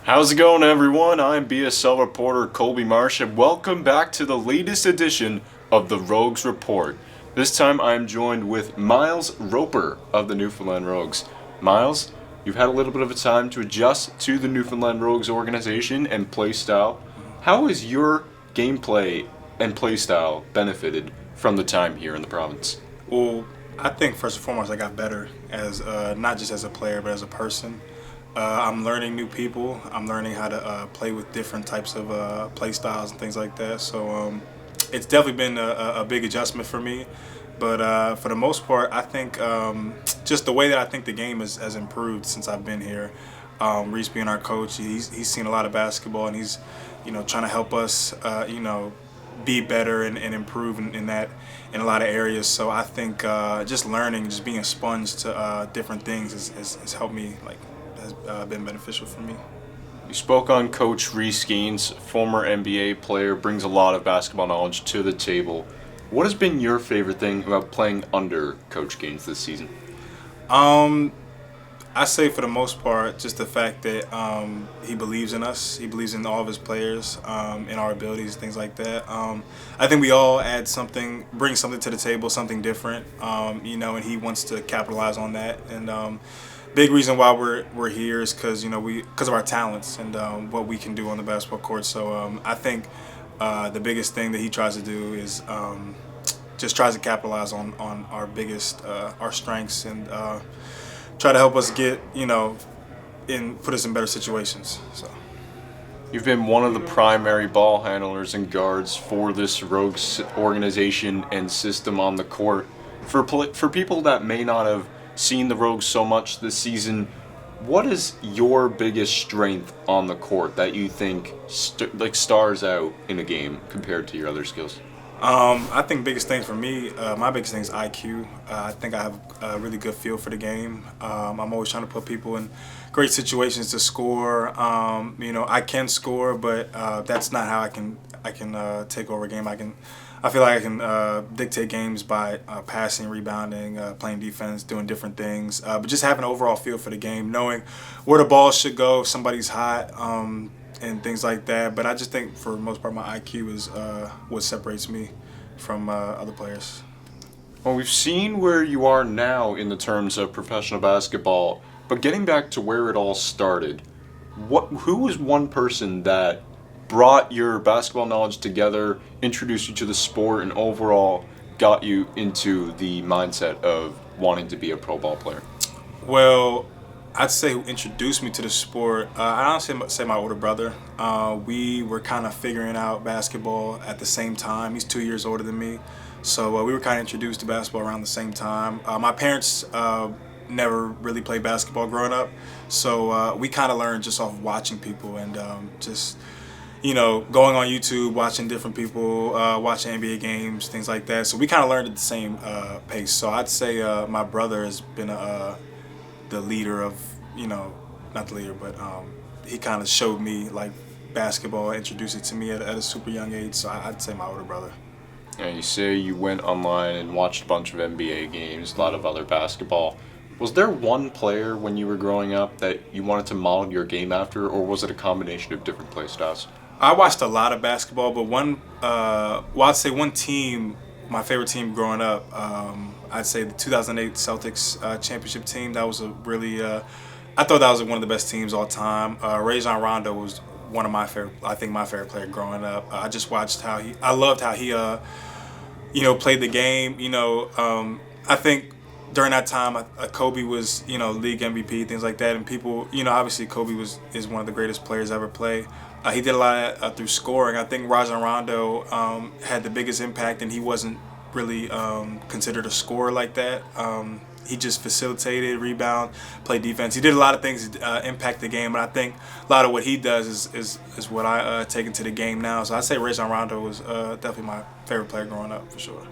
How's it going, everyone? I'm BSL reporter Colby Marsh, and welcome back to the latest edition of the Rogues Report. This time I'm joined with Myles Roper of the Newfoundland Rogues. Myles, you've had a little bit of a time to adjust to the Newfoundland Rogues organization and play style. How has your gameplay and play style benefited from the time here in the province? Well, I think first and foremost I got better as not just as a player but as a person. I'm learning new people. I'm learning how to play with different types of play styles and things like that. So it's definitely been a big adjustment for me. But for the most part, I think just the way that I think the game has improved since I've been here. Reese being our coach, he's seen a lot of basketball and he's trying to help us be better and improve in a lot of areas. So I think just learning, just being a sponge to different things has helped me, has been beneficial for me. You spoke on Coach Reese Gaines, former NBA player, brings a lot of basketball knowledge to the table. What has been your favorite thing about playing under Coach Gaines this season? I say for the most part, just the fact that he believes in us. He believes in all of his players, in our abilities, things like that. I think we all add something, bring something to the table, something different, and he wants to capitalize on that. And big reason why we're here is because of our talents and what we can do on the basketball court. So I think the biggest thing that he tries to do is just tries to capitalize on our biggest our strengths and try to help us get put us in better situations. So You've been one of the primary ball handlers and guards for this Rogues organization and system on the court. For people that may not have seen the Rogues so much this season, what is your biggest strength on the court that you think stars out in a game compared to your other skills? I think biggest thing for me, my biggest thing is IQ. I think I have a really good feel for the game. I'm always trying to put people in great situations to score. I can score, but that's not how I can take over a game. I feel like I can dictate games by passing, rebounding, playing defense, doing different things. But just having an overall feel for the game, knowing where the ball should go if somebody's hot. And things like that, but I just think for the most part my IQ is what separates me from other players. Well, we've seen where you are now in the terms of professional basketball, but getting back to where it all started, who was one person that brought your basketball knowledge together, introduced you to the sport, and overall got you into the mindset of wanting to be a pro ball player? Well, I'd say who introduced me to the sport, I honestly say my older brother. We were kind of figuring out basketball at the same time. He's 2 years older than me. So we were kind of introduced to basketball around the same time. My parents never really played basketball growing up. So we kind of learned just off watching people and just going on YouTube, watching different people, watching NBA games, things like that. So we kind of learned at the same pace. So I'd say my brother has been the leader of, not the leader, but he kind of showed me like basketball, introduced it to me at a super young age. So I'd say my older brother. Yeah, you say you went online and watched a bunch of NBA games, a lot of other basketball. Was there one player when you were growing up that you wanted to model your game after, or was it a combination of different play styles? I watched a lot of basketball, but I'd say one team, my favorite team growing up, I'd say the 2008 Celtics championship team. That was a really, I thought that was one of the best teams all time. Rajon Rondo was one of my favorite player growing up. I just watched I loved how he, played the game. I think during that time, Kobe was, league MVP, things like that. And people, obviously Kobe is one of the greatest players ever play. He did a lot through scoring. I think Rajon Rondo had the biggest impact, and he wasn't really considered a scorer like that. He just facilitated, rebound, played defense. He did a lot of things to impact the game, and I think a lot of what he does is what I take into the game now. So I'd say Rajon Rondo was definitely my favorite player growing up, for sure.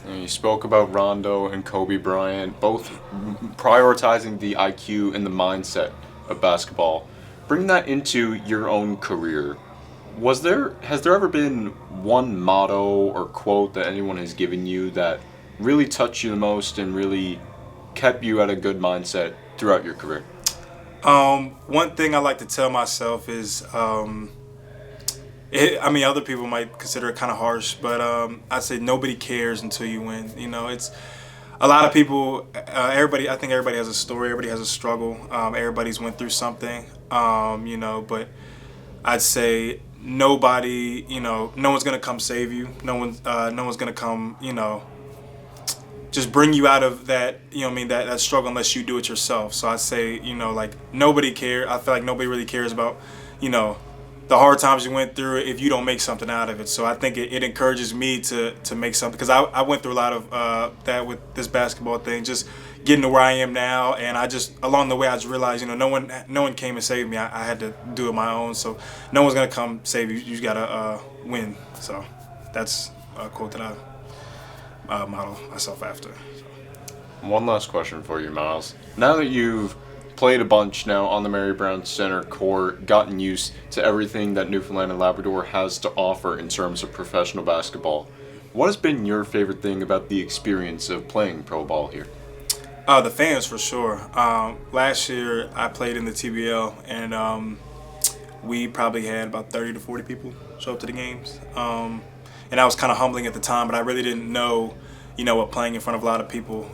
And you spoke about Rondo and Kobe Bryant, both prioritizing the IQ and the mindset of basketball. Bring that into your own career. Has there ever been one motto or quote that anyone has given you that really touched you the most and really kept you at a good mindset throughout your career? One thing I like to tell myself is, I mean, other people might consider it kind of harsh, but I say nobody cares until you win. You know, it's a lot of people. Everybody, I think everybody has a story. Everybody has a struggle. Everybody's went through something. You know, but I'd say nobody. You know, no one's gonna come save you. No one's gonna come. You know, just bring you out of that, you know what I mean, that struggle unless you do it yourself. So I say, you know, like nobody care. I feel like nobody really cares about, you know, the hard times you went through if you don't make something out of it. So I think it encourages me to make something, because I went through a lot of that with this basketball thing, just getting to where I am now. And I just, along the way, I just realized, you know, no one came and saved me. I had to do it my own. So no one's going to come save you. You just got to win. So that's a quote that I model myself after. One last question for you, Miles. Now that you've played a bunch now on the Mary Brown Center court, gotten used to everything that Newfoundland and Labrador has to offer in terms of professional basketball, what has been your favorite thing about the experience of playing pro ball here? The fans, for sure. Last year I played in the TBL, and we probably had about 30 to 40 people show up to the games. And that was kind of humbling at the time, but I really didn't know, you know, what playing in front of a lot of people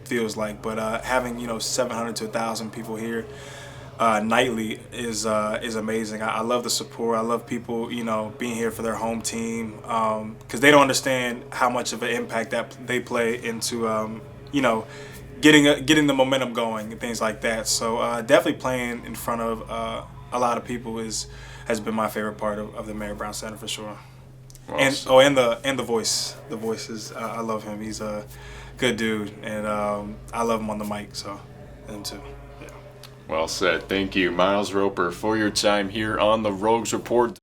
feels like. But having, you know, 700 to 1,000 people here nightly is amazing. I love the support. I love people, you know, being here for their home team, because they don't understand how much of an impact that they play into, you know, getting the momentum going and things like that. So definitely playing in front of a lot of people has been my favorite part of the Mary Brown Center, for sure. Well, And the voice, is I love him. He's a good dude, and I love him on the mic. So him too. Yeah. well said. Thank you, Myles Roper, for your time here on the Rogues Report.